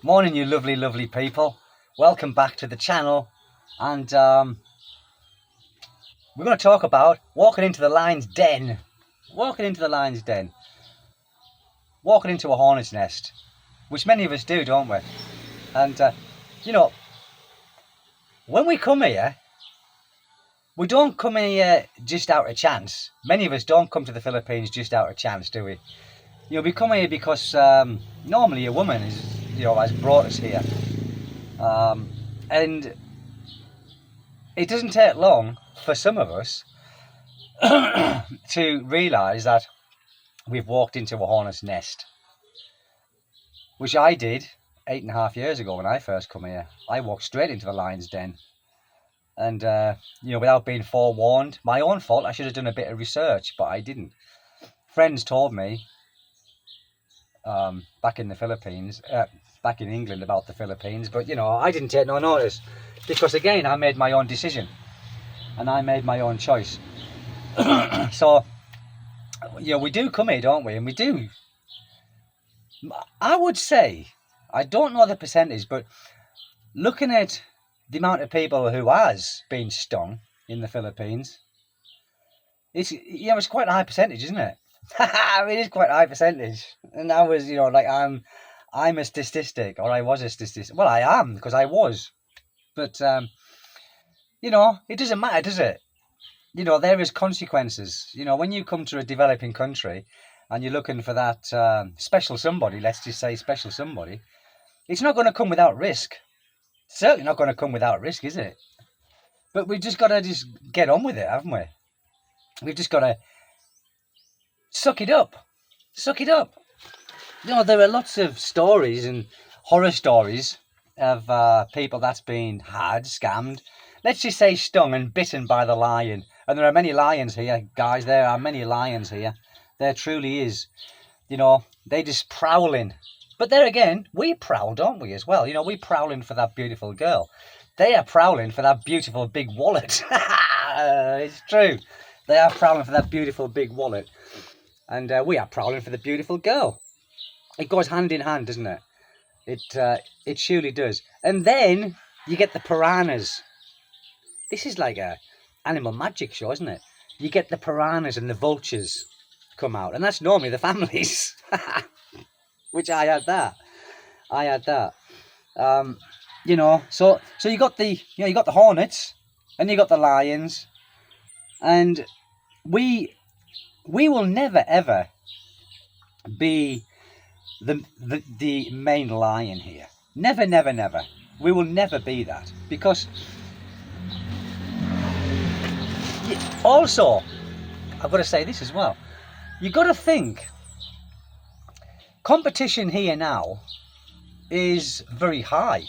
Morning, you lovely, lovely people. Welcome back to the channel. And we're going to talk about walking into the lion's den. Walking into the lion's den. Walking into a hornet's nest. Which many of us do, don't we? And, when we come here, we don't come here just out of chance. Many of us don't come to the Philippines just out of chance, do we? We come here because normally a woman has brought us here. And it doesn't take long for some of us to realise that we've walked into a hornet's nest. Which I did 8.5 years ago when I first come here. I walked straight into the lion's den. And, without being forewarned, my own fault, I should have done a bit of research, but I didn't. Friends told me back in the Philippines, back in England about the Philippines, but, I didn't take no notice. Because, again, I made my own decision. And I made my own choice. So, we do come here, don't we? And we do. I would say, I don't know the percentage, but looking at the amount of people who has been stung in the Philippines, it's quite a high percentage, isn't it? It is quite a high percentage. And I was, I'm a statistic, or I was a statistic. Well, I am, because I was. But, it doesn't matter, does it? There is consequences. When you come to a developing country and you're looking for that special somebody, let's just say special somebody, it's not going to come without risk. Certainly not going to come without risk, is it? But we've just got to get on with it, haven't we? We've just got to suck it up. Suck it up. There are lots of stories and horror stories of people that's been scammed. Let's just say stung and bitten by the lion. And there are many lions here, guys. There are many lions here. There truly is. They just prowling. But there again, we prowl, don't we, as well? We're prowling for that beautiful girl. They are prowling for that beautiful big wallet. It's true. They are prowling for that beautiful big wallet. And we are prowling for the beautiful girl. It goes hand in hand, doesn't it? It surely does. And then you get the piranhas. This is like a animal magic show, isn't it? You get the piranhas and the vultures come out. And that's normally the families. Which I had that. So you got the hornets and you got the lions, and we will never ever be the main lion here. Never, never, never. We will never be that, because also I've got to say this as well. You got to think. Competition here now is very high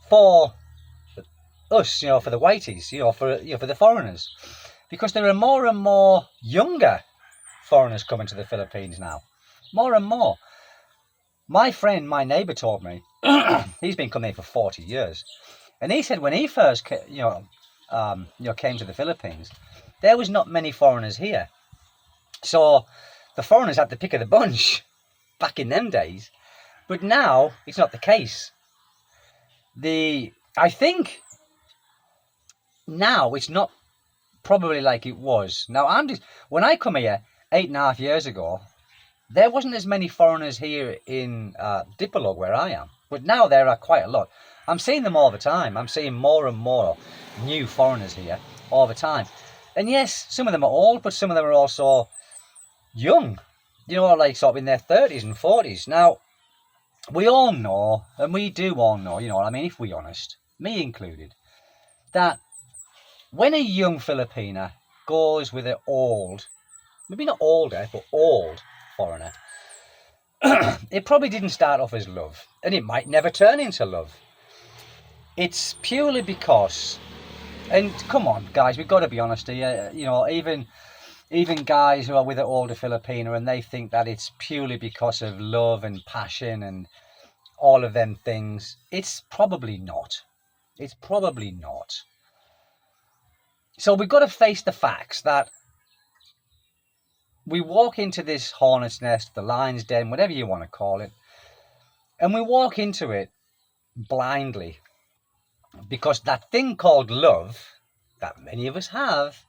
for us, for the whiteys, for the foreigners, because there are more and more younger foreigners coming to the Philippines now, more and more. My neighbour told me he's been coming here for 40 years, and he said when he first came to the Philippines, there was not many foreigners here, so the foreigners had the pick of the bunch. Back in them days, but now it's not the case. I think now it's not probably like it was. Now when I come here 8.5 years ago, there wasn't as many foreigners here in Dipolog where I am, but now there are quite a lot. I'm seeing them all the time. I'm seeing more and more new foreigners here all the time, and yes, some of them are old, but some of them are also young. Like sort of in their 30s and 40s. Now, we all know, and we do all know, if we're honest, me included, that when a young Filipina goes with an old, maybe not older, but old foreigner, it probably didn't start off as love, and it might never turn into love. It's purely because, and come on, guys, we've got to be honest here, even guys who are with an older Filipino and they think that it's purely because of love and passion and all of them things. It's probably not. It's probably not. So we've got to face the facts that we walk into this hornet's nest, the lion's den, whatever you want to call it, And we walk into it blindly because that thing called love that many of us have,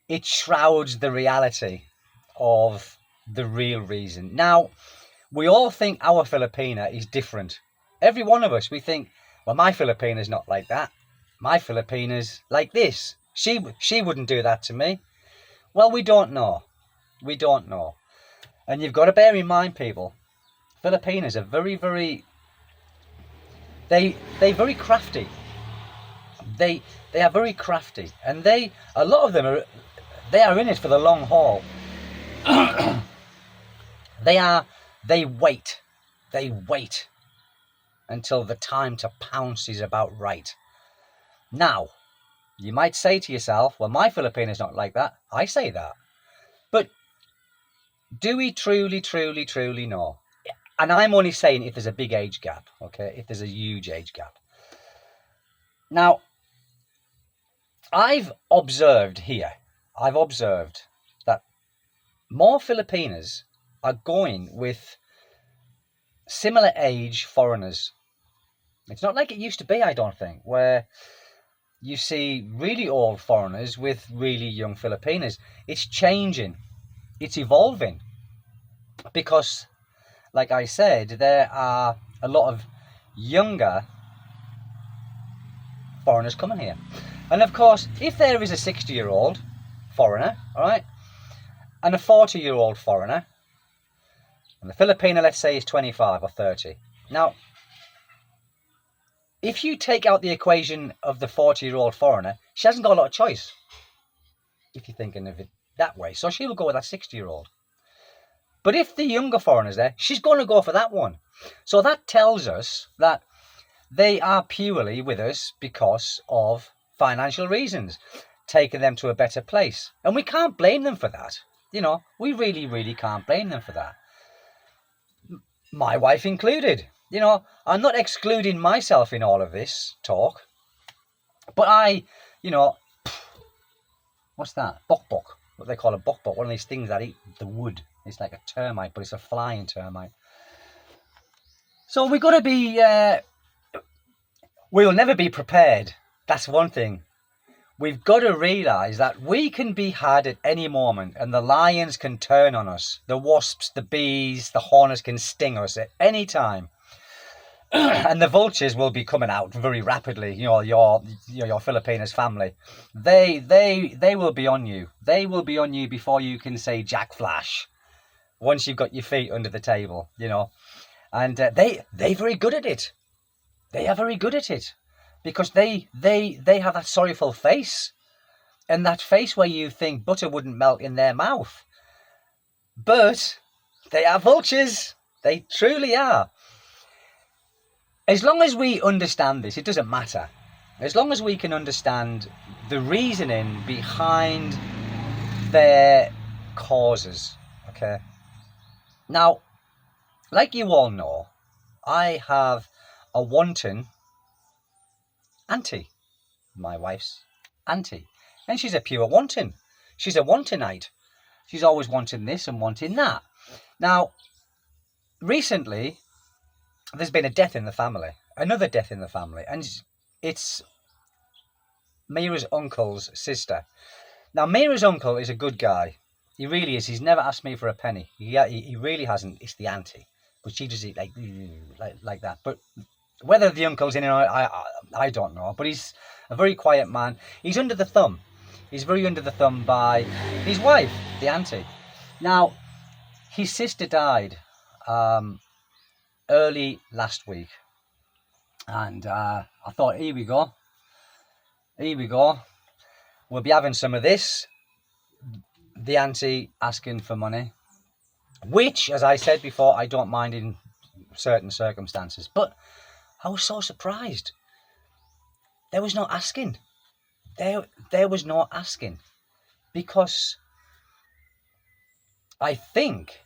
it shrouds the reality of the real reason. Now, we all think our Filipina is different. Every one of us, we think, well, my Filipina's not like that. My Filipina's like this. She wouldn't do that to me. Well, we don't know. We don't know. And you've got to bear in mind, people, Filipinas are very, very, they're very crafty. They are very crafty, and a lot of them are in it for the long haul. They wait until the time to pounce is about right. Now, you might say to yourself, well, my Filipina's not like that. I say that. But do we truly, truly, truly know? And I'm only saying if there's a big age gap, okay? If there's a huge age gap. Now, I've observed that more Filipinas are going with similar age foreigners. It's not like it used to be, I don't think, where you see really old foreigners with really young Filipinas. It's changing. It's evolving. Because, like I said, there are a lot of younger foreigners coming here. And of course, if there is a 60-year-old foreigner, all right, and a 40-year-old foreigner, and the Filipina, let's say, is 25 or 30. Now, if you take out the equation of the 40-year-old foreigner, she hasn't got a lot of choice, if you're thinking of it that way. So she'll go with that 60-year-old. But if the younger foreigner's there, she's going to go for that one. So that tells us that they are purely with us because of financial reasons, taking them to a better place. And we can't blame them for that. You know, we really, really can't blame them for that. My wife included. You know, I'm not excluding myself in all of this talk. But what's that? Bok. What they call a bok. One of these things that eat the wood. It's like a termite, but it's a flying termite. So we've got to be... we'll never be prepared. That's one thing. We've got to realise that we can be had at any moment, and the lions can turn on us. The wasps, the bees, the hornets can sting us at any time. And the vultures will be coming out very rapidly. You know, your Filipinas family. They will be on you. They will be on you before you can say Jack Flash. Once you've got your feet under the table, you know. And they're very good at it. They are very good at it. Because they have that sorrowful face. And that face where you think butter wouldn't melt in their mouth. But they are vultures. They truly are. As long as we understand this, it doesn't matter. As long as we can understand the reasoning behind their causes. Okay. Now, like you all know, I have a wanton auntie, my wife's auntie, and she's a pure wanton. She's a wantonite. She's always wanting this and wanting that. Now, recently, there's been a death in the family, another death in the family, and it's Mira's uncle's sister. Now, Mira's uncle is a good guy. He really is. He's never asked me for a penny. He really hasn't. It's the auntie, but she does it like that. But whether the uncle's in it or not, I don't know. But he's a very quiet man. He's under the thumb. He's very under the thumb by his wife, the auntie. Now, his sister died early last week. And I thought, here we go. We'll be having some of this. The auntie asking for money. Which, as I said before, I don't mind in certain circumstances. But I was so surprised. There was no asking. There was no asking. Because I think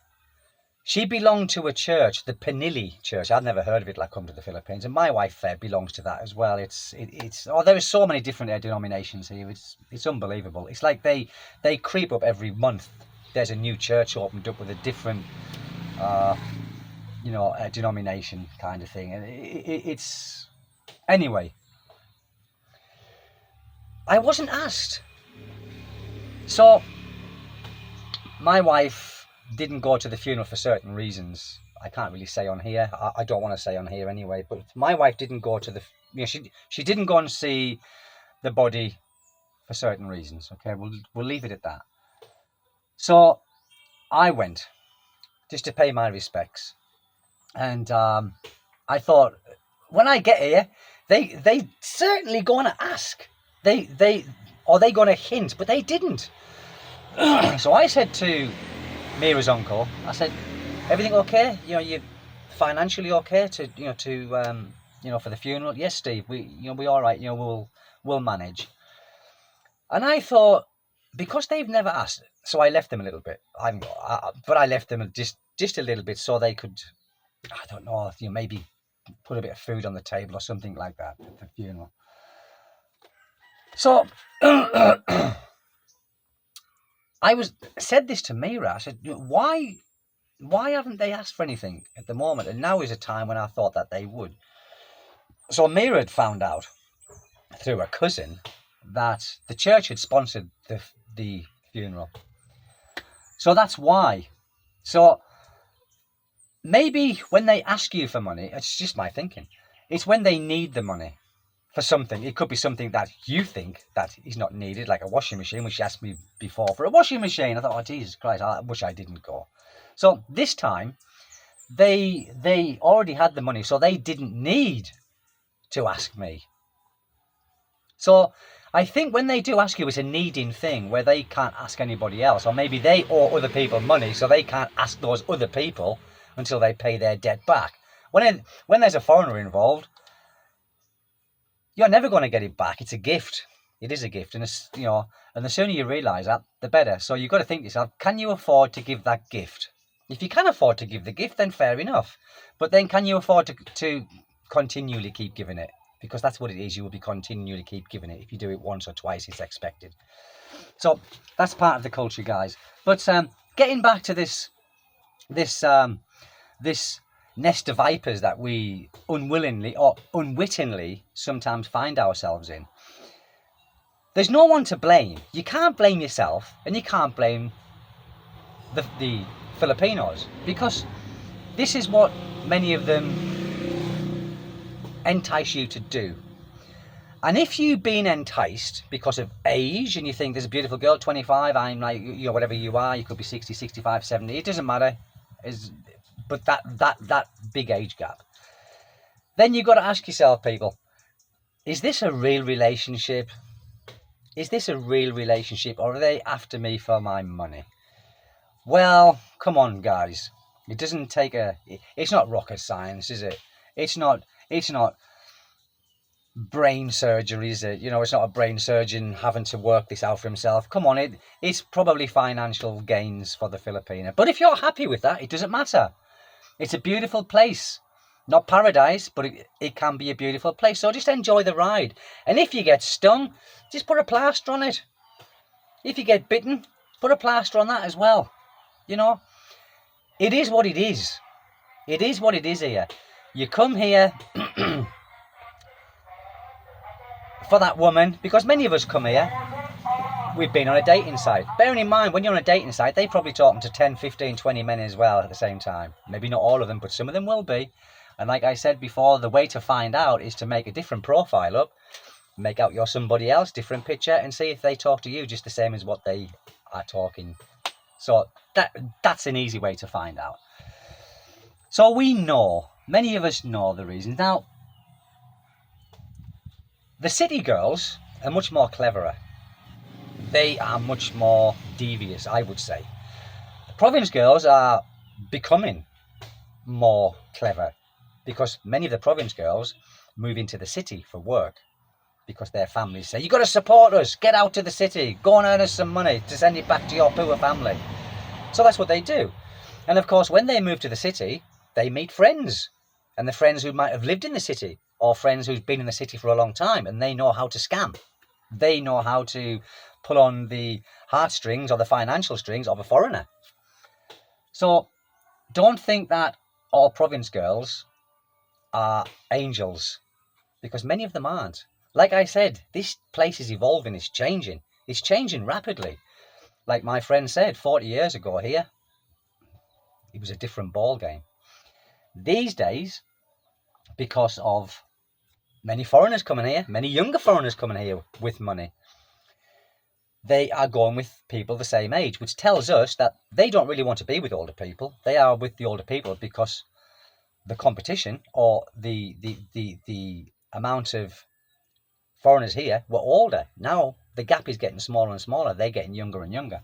she belonged to a church, the Panili Church. I've never heard of it till I come to the Philippines. And my wife belongs to that as well. There are so many different denominations here. It's unbelievable. It's like they creep up every month. There's a new church opened up with a different a denomination kind of thing. And it's anyway. I wasn't asked. So my wife didn't go to the funeral for certain reasons. I can't really say on here. I don't want to say on here anyway. But my wife didn't go to she didn't go and see the body for certain reasons. Okay, we'll leave it at that. So I went just to pay my respects, and I thought when I get here, they certainly going to ask. They going to hint, but they didn't. So I said to Mira's uncle, I said, "Everything okay? You financially okay for the funeral?" "Yes, Steve. We all right. We'll manage." And I thought, because they've never asked, so I left them a little bit. But I left them just a little bit so they could, I don't know, maybe put a bit of food on the table or something like that at the funeral. So I said this to Mira. I said, why haven't they asked for anything at the moment? And now is a time when I thought that they would. So Mira had found out through a cousin that the church had sponsored the funeral. So that's why. So maybe when they ask you for money, it's just my thinking, it's when they need the money for something. It could be something that you think that is not needed, like a washing machine, which she asked me before for a washing machine. I thought, oh, Jesus Christ, I wish I didn't go. So this time, they already had the money, so they didn't need to ask me. So I think when they do ask you, it's a needing thing where they can't ask anybody else, or maybe they owe other people money, so they can't ask those other people until they pay their debt back. When there's a foreigner involved, you're never going to get it back. It's a gift. It is a gift, and and the sooner you realise that, the better. So you've got to think to yourself, can you afford to give that gift? If you can afford to give the gift, then fair enough. But then can you afford to continually keep giving it? Because that's what it is. You will be continually keep giving it. If you do it once or twice, it's expected. So that's part of the culture, guys. But getting back to this nest of vipers that we unwillingly or unwittingly sometimes find ourselves in. There's no one to blame. You can't blame yourself, and you can't blame the Filipinos, because this is what many of them entice you to do. And if you've been enticed because of age, and you think there's a beautiful girl, 25, I'm like, whatever you are, you could be 60, 65, 70, it doesn't matter. But that big age gap. Then you've got to ask yourself, people, is this a real relationship? Is this a real relationship, or are they after me for my money? Well, come on, guys. It doesn't take it's not rocket science, is it? It's not brain surgery, is it? It's not a brain surgeon having to work this out for himself. Come on, it's probably financial gains for the Filipino. But if you're happy with that, it doesn't matter. It's a beautiful place. Not paradise, but it can be a beautiful place. So just enjoy the ride. And if you get stung, just put a plaster on it. If you get bitten, put a plaster on that as well. It is what it is. It is what it is here. You come here for that woman, because many of us come here, we've been on a dating site. Bearing in mind, when you're on a dating site, they're probably talking to 10, 15, 20 men as well at the same time. Maybe not all of them, but some of them will be. And like I said before, the way to find out is to make a different profile up, make out you're somebody else, different picture, and see if they talk to you just the same as what they are talking. So that's an easy way to find out. So we know, many of us know the reason. Now, the city girls are much more cleverer. They are much more devious, I would say. The province girls are becoming more clever, because many of the province girls move into the city for work, because their families say, you've got to support us, get out to the city, go and earn us some money to send it back to your poor family. So that's what they do. And of course, when they move to the city, they meet friends, and the friends who might have lived in the city, or friends who've been in the city for a long time, and they know how to scam. They know how to pull on the heartstrings or the financial strings of a foreigner. So don't think that all province girls are angels, because many of them aren't. Like I said, this place is evolving, it's changing. It's changing rapidly. Like my friend said, 40 years ago here, it was a different ball game. These days, because of many foreigners coming here, many younger foreigners coming here with money, they are going with people the same age, which tells us that they don't really want to be with older people. They are with the older people because the competition, or the amount of foreigners here were older. Now the gap is getting smaller and smaller. They're getting younger and younger,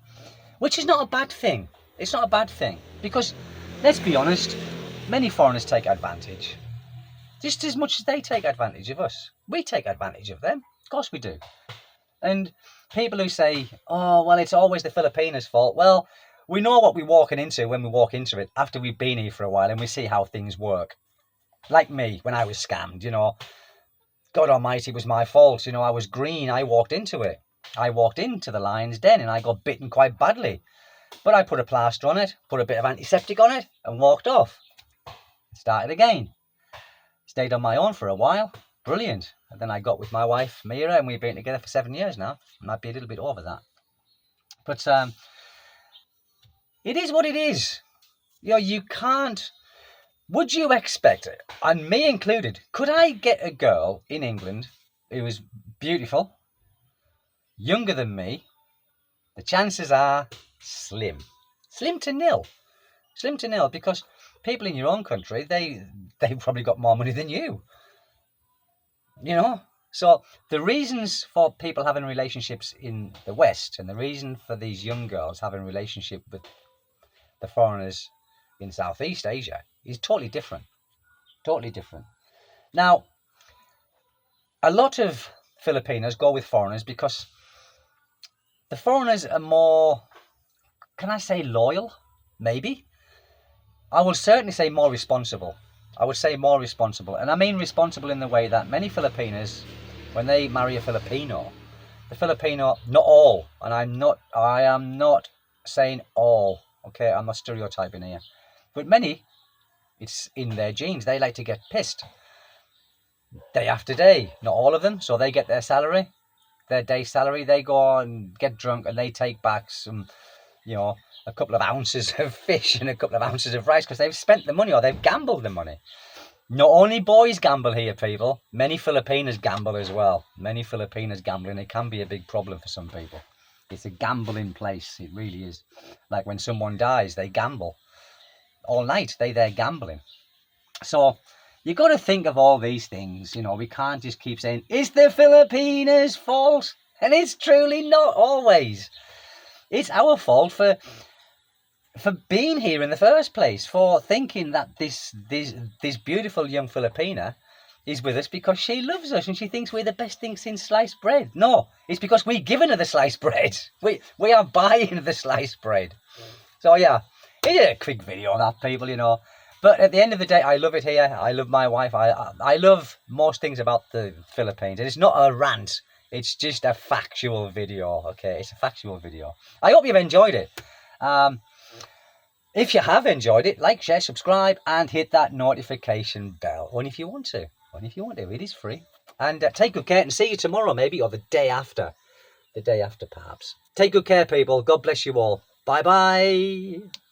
which is not a bad thing. It's not a bad thing, because let's be honest, many foreigners take advantage. Just as much as they take advantage of us, we take advantage of them. Of course we do. And people who say, oh, well, it's always the Filipinos' fault. Well, we know what we're walking into when we walk into it after we've been here for a while and we see how things work. Like me, when I was scammed, God almighty, it was my fault. I was green. I walked into it. I walked into the lion's den and I got bitten quite badly. But I put a plaster on it, put a bit of antiseptic on it and walked off. Started again. Stayed on my own for a while. Brilliant. And then I got with my wife, Mira, and we've been together for 7 years now. Might be a little bit over that. But it is what it is. You can't... Would you expect it, and me included, could I get a girl in England who was beautiful, younger than me? The chances are slim. Slim to nil. Slim to nil, because people in your own country, they've probably got more money than you. So the reasons for people having relationships in the West, and the reason for these young girls having a relationship with the foreigners in Southeast Asia is totally different. Totally different. Now, a lot of Filipinos go with foreigners because the foreigners are more, can I say loyal? Maybe. I will certainly say more responsible. I would say more responsible. And I mean responsible in the way that many Filipinos, when they marry a Filipino, the Filipino, not all, and I am not saying all, okay, I'm not stereotyping here, but many, it's in their genes. They like to get pissed day after day. Not all of them. So they get their salary, their day's salary. They go and get drunk and they take back some, a couple of ounces of fish and a couple of ounces of rice because they've spent the money or they've gambled the money. Not only boys gamble here, people. Many Filipinos gamble as well. Many Filipinos gamble, and it can be a big problem for some people. It's a gambling place. It really is. Like when someone dies, they gamble. All night, they're gambling. So you got to think of all these things. We can't just keep saying, it's the Filipinos' fault. And it's truly not always. It's our fault for being here in the first place, for thinking that this beautiful young Filipina is with us because she loves us and she thinks we're the best thing since sliced bread. No, it's because we're giving her the sliced bread. We are buying the sliced bread. So yeah, it's a quick video on that, people, But at the end of the day, I love it here. I love my wife. I love most things about the Philippines. And it's not a rant. It's just a factual video, okay? It's a factual video. I hope you've enjoyed it. If you have enjoyed it, like, share, subscribe, and hit that notification bell. Only if you want to. It is free. And take good care and see you tomorrow, maybe, or the day after. The day after, perhaps. Take good care, people. God bless you all. Bye-bye.